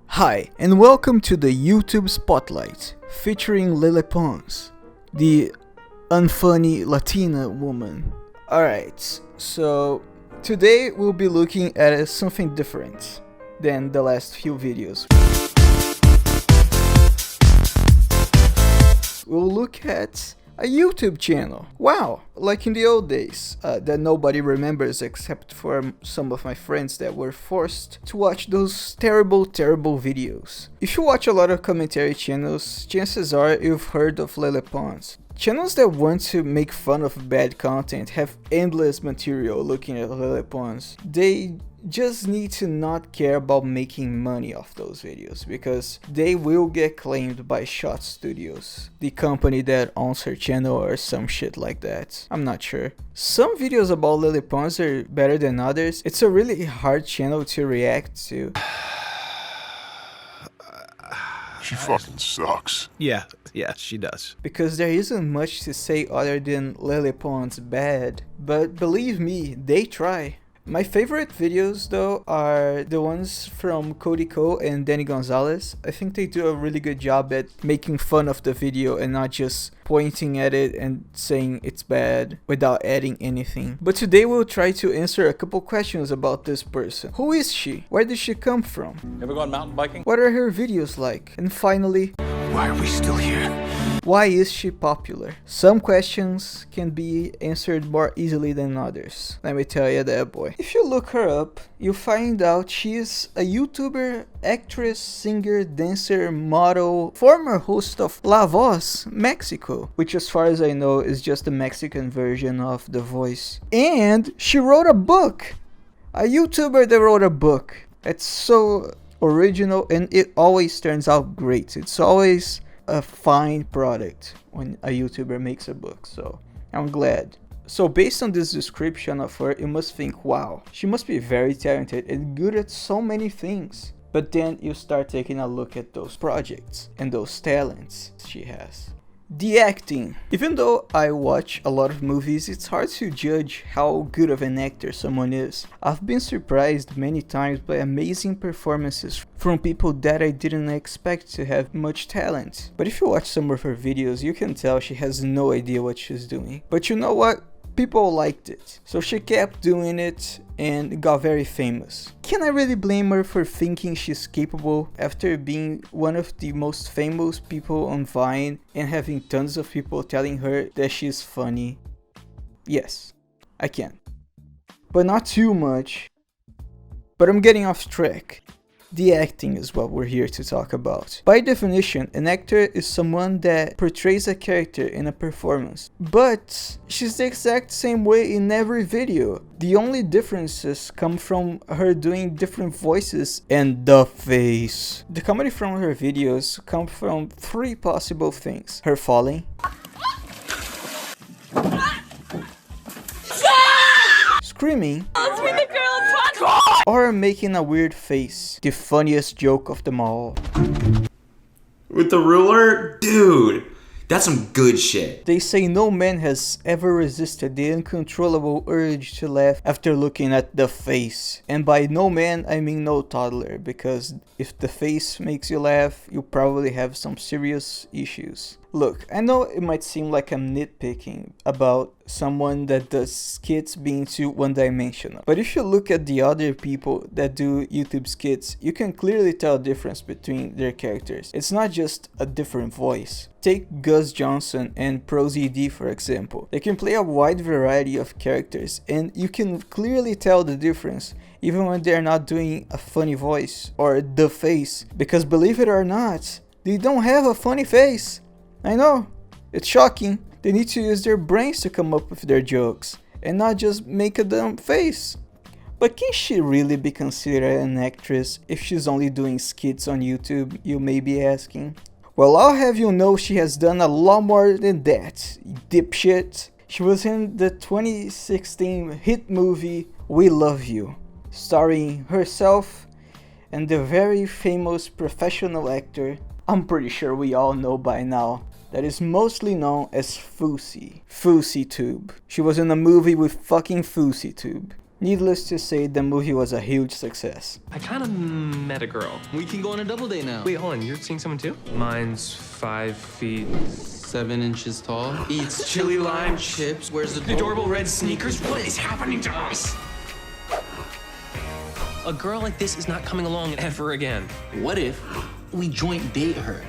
Hi, and welcome to the YouTube Spotlight, featuring Lele Pons, the unfunny Latina woman. Alright, so today we'll be looking at something different than the last few videos. We'll look at a YouTube channel. Wow, like in the old days, that nobody remembers except for some of my friends that were forced to watch those terrible videos. If you watch a lot of commentary channels, chances are you've heard of Lele Pons. Channels that want to make fun of bad content have endless material looking at Lele Pons. They just need to not care about making money off those videos, because they will get claimed by Shot Studios, the company that owns her channel, or some shit like that. I'm not sure. Some videos about Lele Pons are better than others. It's a really hard channel to react to. She fucking sucks. Yeah, she does. Because there isn't much to say other than Lele Pons bad, but believe me, they try. My favorite videos though are the ones from Cody Ko and Danny Gonzalez. I think they do a really good job at making fun of the video and not just pointing at it and saying it's bad without adding anything. But today we'll try to answer a couple questions about this person. Who is she? Where did she come from? Ever gone mountain biking? What are her videos like? And finally, Why are we still here? why is she popular? Some questions can be answered more easily than others. Let me tell you that, boy. If you look her up, you'll find out she is a YouTuber, actress, singer, dancer, model, former host of La Voz Mexico, which as far as I know is just the Mexican version of The Voice. And she wrote a book! A YouTuber that wrote a book. It's so original and it always turns out great. It's always a fine product when a YouTuber makes a book, so I'm glad. So based on this description of her, you must think, wow, she must be very talented and good at so many things. But then you start taking a look at those projects and those talents she has. The acting. Even though I watch a lot of movies, it's hard to judge how good of an actor someone is. I've been surprised many times by amazing performances from people that I didn't expect to have much talent. But if you watch some of her videos, you can tell she has no idea what she's doing. But you know what? People liked it, so she kept doing it and got very famous. Can I really blame her for thinking she's capable after being one of the most famous people on Vine and having tons of people telling her that she's funny? Yes, I can. But not too much. But I'm getting off track. The acting is what we're here to talk about. By definition, an actor is someone that portrays a character in a performance. But she's the exact same way in every video. The only differences come from her doing different voices and the face. The comedy from her videos come from three possible things: her falling, screaming, or making a weird face. The funniest joke of them all. With the ruler? Dude, that's some good shit. They say no man has ever resisted the uncontrollable urge to laugh after looking at the face. And by no man, I mean no toddler, because if the face makes you laugh, you probably have some serious issues. Look, I know it might seem like I'm nitpicking about someone that does skits being too one-dimensional, but if you look at the other people that do YouTube skits, you can clearly tell a difference between their characters. It's not just a different voice. Take Gus Johnson and ProZD for example. They can play a wide variety of characters and you can clearly tell the difference even when they're not doing a funny voice or the face, because believe it or not, they don't have a funny face. I know, it's shocking. They need to use their brains to come up with their jokes and not just make a dumb face. But can she really be considered an actress if she's only doing skits on YouTube, you may be asking? Well, I'll have you know she has done a lot more than that, dipshit. She was in the 2016 hit movie We Love You, starring herself and the very famous professional actor I'm pretty sure we all know by now, that is mostly known as FouseyTube. She was in a movie with fucking FouseyTube. Needless to say, the movie was a huge success. I kind of met a girl. We can go on a double date now. Wait, hold on. You're seeing someone too? Mine's 5 feet. 7 inches tall. Eats chili lime chips. Wears Adorable red sneakers. What is happening to us? A girl like this is not coming along ever again. What if we joint date her?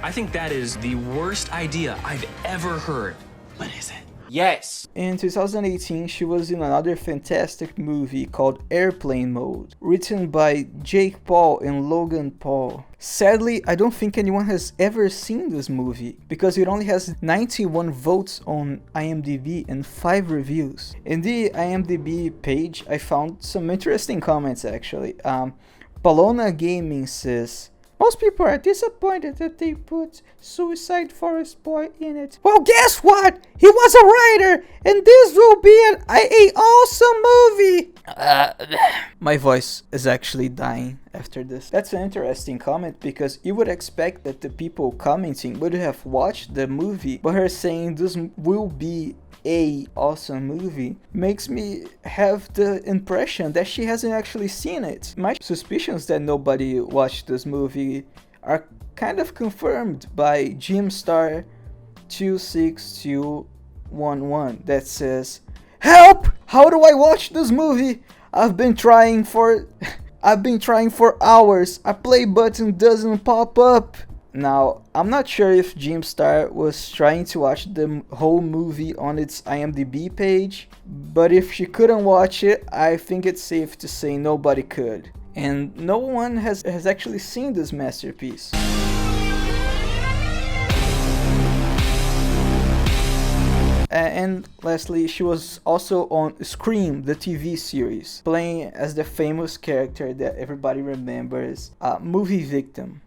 I think that is the worst idea I've ever heard. What is it? Yes. In 2018, she was in another fantastic movie called Airplane Mode, written by Jake Paul and Logan Paul. Sadly, I don't think anyone has ever seen this movie, because it only has 91 votes on IMDb and 5 reviews. In the IMDb page, I found some interesting comments actually. Palona Gaming says, most people are disappointed that they put Suicide Forest Boy in it. Well, guess what? He was a writer, and this will be an awesome movie. My voice is actually dying after this. That's an interesting comment, because you would expect that the people commenting would have watched the movie, but her saying this will be a awesome movie makes me have the impression that she hasn't actually seen it. My suspicions that nobody watched this movie are kind of confirmed by Jimstar 26211 that says, "Help! How do I watch this movie? I've been trying for hours. A play button doesn't pop up." Now, I'm not sure if Jimstar was trying to watch the whole movie on its IMDb page, but if she couldn't watch it, I think it's safe to say nobody could. And no one has actually seen this masterpiece. And lastly, she was also on Scream, the TV series, playing as the famous character that everybody remembers, movie victim.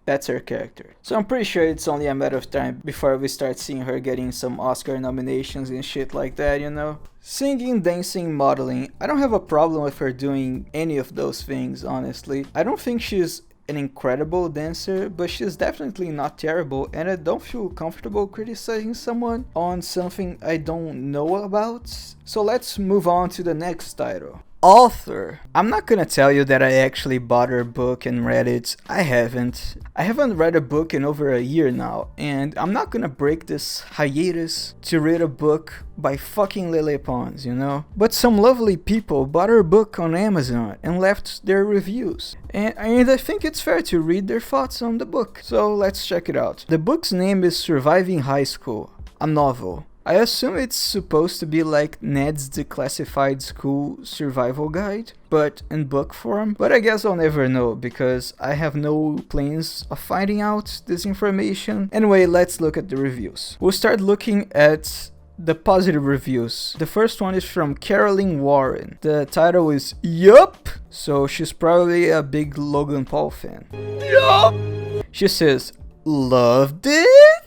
That's her character. So I'm pretty sure it's only a matter of time before we start seeing her getting some Oscar nominations and shit like that, you know? Singing, dancing, modeling. I don't have a problem with her doing any of those things, honestly. I don't think she's an incredible dancer, but she's definitely not terrible, and I don't feel comfortable criticizing someone on something I don't know about. So let's move on to the next title. Author. I'm not gonna tell you that I actually bought her book and read it. I haven't read a book in over a year now, and I'm not gonna break this hiatus to read a book by fucking lele pons, you know? But some lovely people bought her book on Amazon and left their reviews. And I think it's fair to read their thoughts on the book. So let's check it out. The book's name is Surviving High School, a novel. I assume it's supposed to be like Ned's Declassified School Survival Guide, but in book form. But I guess I'll never know, because I have no plans of finding out this information. Anyway, let's look at the reviews. We'll start looking at the positive reviews. The first one is from Carolyn Warren. The title is Yup! So she's probably a big Logan Paul fan. Yup! She says, loved it!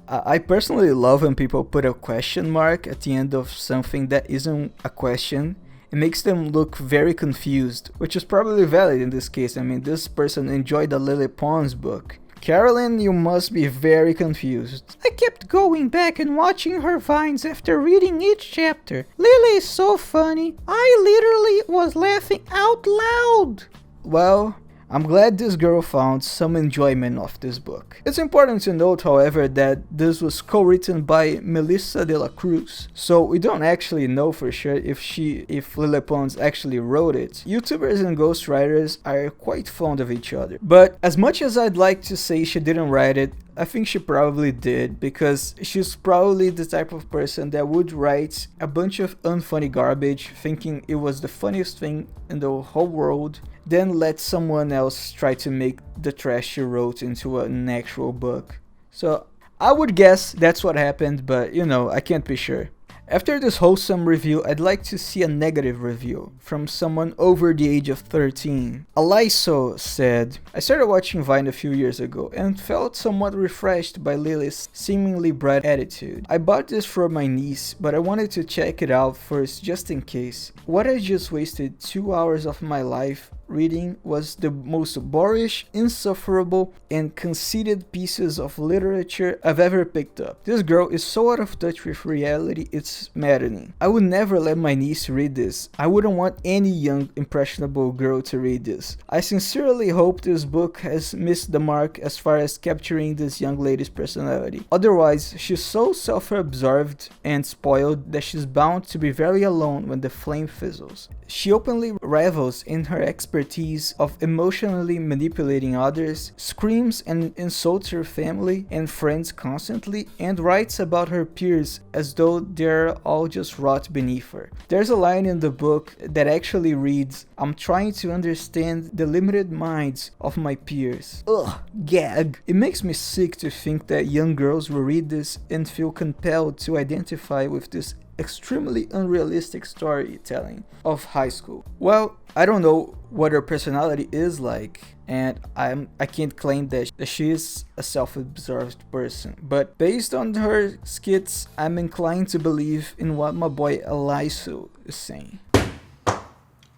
I personally love when people put a question mark at the end of something that isn't a question. It makes them look very confused, which is probably valid in this case. I mean, this person enjoyed the Lele Pons book. Carolyn, you must be very confused. I kept going back and watching her vines after reading each chapter. Lele is so funny. I literally was laughing out loud. Well, I'm glad this girl found some enjoyment of this book. It's important to note, however, that this was co-written by Melissa de la Cruz, so we don't actually know for sure if Lele Pons actually wrote it. YouTubers and ghostwriters are quite fond of each other, but as much as I'd like to say she didn't write it, I think she probably did, because she's probably the type of person that would write a bunch of unfunny garbage thinking it was the funniest thing in the whole world, then let someone else try to make the trash she wrote into an actual book. So I would guess that's what happened, but you know, I can't be sure. After this wholesome review, I'd like to see a negative review from someone over the age of 13. Aliso said, I started watching Vine a few years ago and felt somewhat refreshed by Lily's seemingly bright attitude. I bought this for my niece, but I wanted to check it out first just in case. What I just wasted 2 hours of my life reading was the most boorish, insufferable, and conceited pieces of literature I've ever picked up. This girl is so out of touch with reality, it's maddening. I would never let my niece read this. I wouldn't want any young, impressionable girl to read this. I sincerely hope this book has missed the mark as far as capturing this young lady's personality. Otherwise, she's so self-absorbed and spoiled that she's bound to be very alone when the flame fizzles. She openly revels in her expertise of emotionally manipulating others, screams and insults her family and friends constantly, and writes about her peers as though they're all just rot beneath her. There's a line in the book that actually reads, "I'm trying to understand the limited minds of my peers." Ugh, gag. It makes me sick to think that young girls will read this and feel compelled to identify with this extremely unrealistic storytelling of high school. Well, I don't know what her personality is like, and I can't claim that she is a self-absorbed person, but based on her skits, I'm inclined to believe in what my boy Elisu is saying.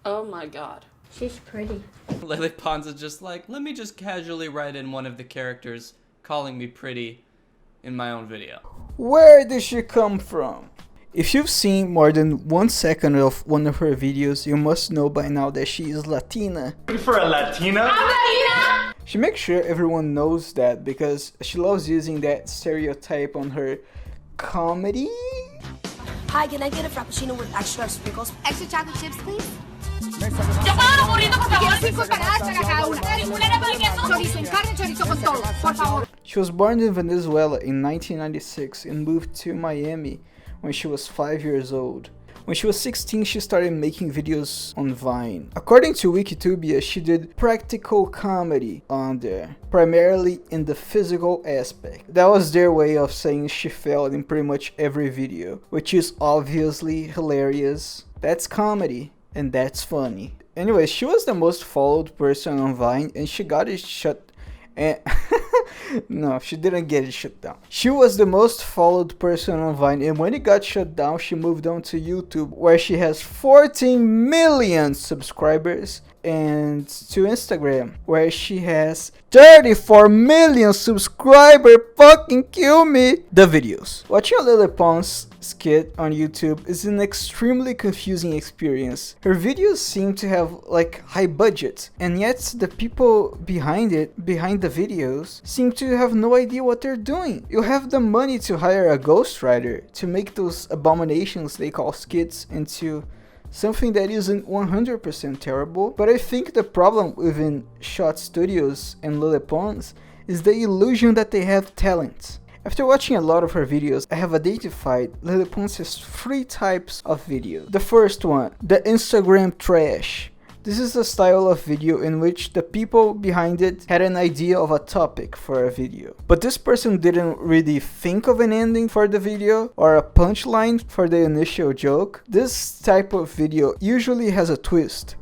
Oh my god. She's pretty. Lele Pons is just like, let me just casually write in one of the characters calling me pretty in my own video. Where did she come from? If you've seen more than 1 second of one of her videos, you must know by now that she is Latina. For a Latina? I'm Latina! She makes sure everyone knows that because she loves using that stereotype on her comedy. Hi, can I get a frappuccino with extra sprinkles? Extra chocolate chips, please. She was born in Venezuela in 1996 and moved to Miami when she was 5 years old. When she was 16, she started making videos on Vine. According to Wikitubia, she did practical comedy on there, primarily in the physical aspect. That was their way of saying she failed in pretty much every video, which is obviously hilarious. That's comedy, and that's funny. Anyway, she was the most followed person on Vine, and she got it shut. No, she didn't get it shut down. She was the most followed person on Vine, and when it got shut down, she moved on to YouTube, where she has 14 million subscribers, and to Instagram, where she has 34 million subscribers. Fucking kill me. The videos. Watching a Lele Pons skit on YouTube is an extremely confusing experience. Her videos seem to have like high budget, and yet the people behind the videos, seem to have no idea what they're doing. You have the money to hire a ghostwriter to make those abominations they call skits into something that isn't 100% terrible, but I think the problem within Shot Studios and Lele Pons is the illusion that they have talent. After watching a lot of her videos, I have identified Lele Pons has 3 types of video. The first one, the Instagram trash. This is a style of video in which the people behind it had an idea of a topic for a video, but this person didn't really think of an ending for the video or a punchline for the initial joke. This type of video usually has a twist.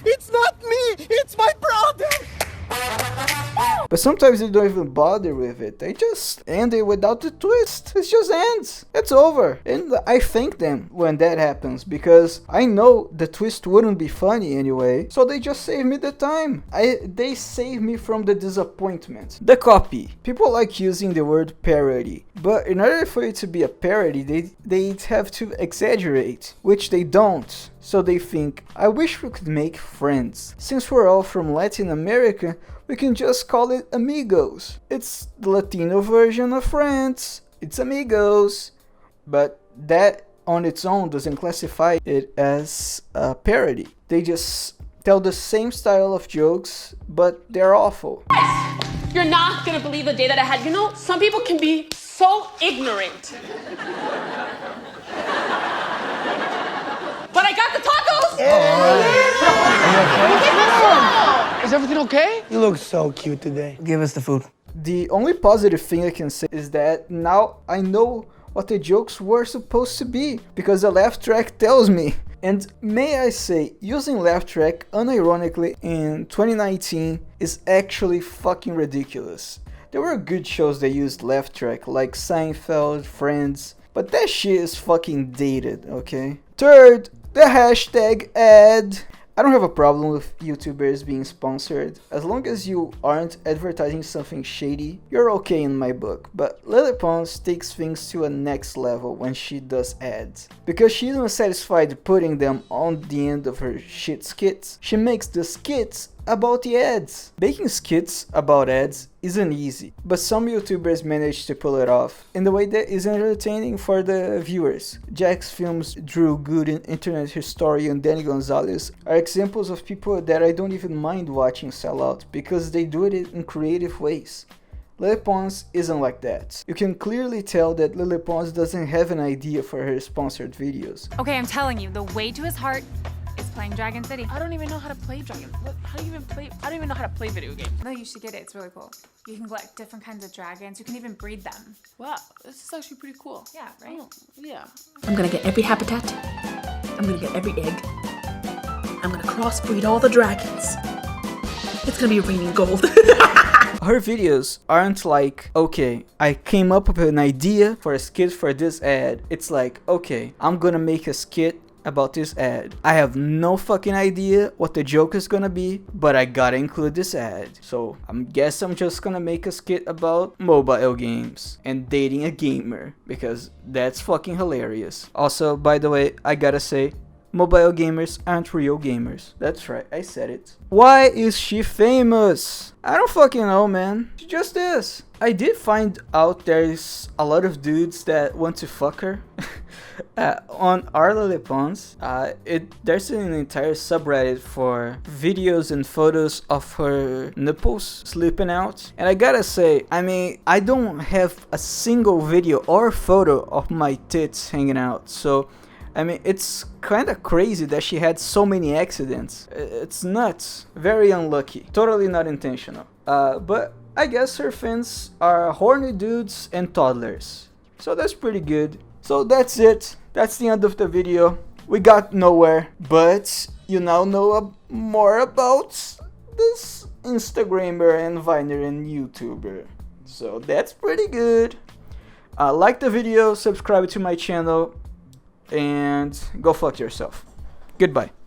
It's not me! It's my brother! But sometimes they don't even bother with it. They just end it without the twist. It just ends. It's over. And I thank them when that happens, because I know the twist wouldn't be funny anyway. So they just save me the time. They save me from the disappointment. The copy. People like using the word parody, but in order for it to be a parody, they have to exaggerate, which they don't. So they think, I wish we could make friends. Since we're all from Latin America, we can just call it amigos. It's the Latino version of friends. It's amigos. But that on its own doesn't classify it as a parody. They just tell the same style of jokes, but they're awful. You're not gonna believe the day that I had. You know, some people can be so ignorant. But I got the tacos! Is everything okay? You look so cute today. Give us the food. The only positive thing I can say is that now I know what the jokes were supposed to be, because the laugh track tells me. And may I say, using laugh track unironically in 2019 is actually fucking ridiculous. There were good shows that used laugh track, like Seinfeld, Friends, but that shit is fucking dated, okay? Third, the hashtag ad. I don't have a problem with YouTubers being sponsored. As long as you aren't advertising something shady, you're okay in my book. But Lele Pons takes things to a next level when she does ads. Because she isn't satisfied putting them on the end of her shit skits, she makes the skits about the ads. Making skits about ads isn't easy, but some YouTubers manage to pull it off in the way that is entertaining for the viewers. Jack's Films, Drew Good, and internet historian Danny Gonzalez are examples of people that I don't even mind watching sell out because they do it in creative ways. Lele Pons isn't like that. You can clearly tell that Lele Pons doesn't have an idea for her sponsored videos. Okay, I'm telling you, the way to his heart is playing Dragon City. I don't even know how to play Dragon. How do you even play? I don't even know how to play video games. No, you should get it. It's really cool. You can collect different kinds of dragons. You can even breed them. Wow, this is actually pretty cool. Yeah, right? Oh, yeah. I'm gonna get every habitat. I'm gonna get every egg. I'm gonna crossbreed all the dragons. It's gonna be raining gold. Her videos aren't like, okay, I came up with an idea for a skit for this ad. It's like, okay, I'm gonna make a skit about this ad. I have no fucking idea what the joke is gonna be, but I gotta include this ad. So I guess I'm just gonna make a skit about mobile games and dating a gamer because that's fucking hilarious. Also, by the way, I gotta say, mobile gamers aren't real gamers. That's right, I said it. Why is she famous? I don't fucking know, man. She just is. I did find out there's a lot of dudes that want to fuck her. On our Lele Pons, there's an entire subreddit for videos and photos of her nipples sleeping out. And I gotta say, I mean, I don't have a single video or photo of my tits hanging out. So I mean, it's kind of crazy that she had so many accidents. It's nuts. Very unlucky. Totally not intentional. But I guess her fans are horny dudes and toddlers. So that's pretty good. So that's it. That's the end of the video. We got nowhere. But you now know more about this Instagrammer and Viner and YouTuber. So that's pretty good. Like the video, subscribe to my channel, and go fuck yourself. Goodbye.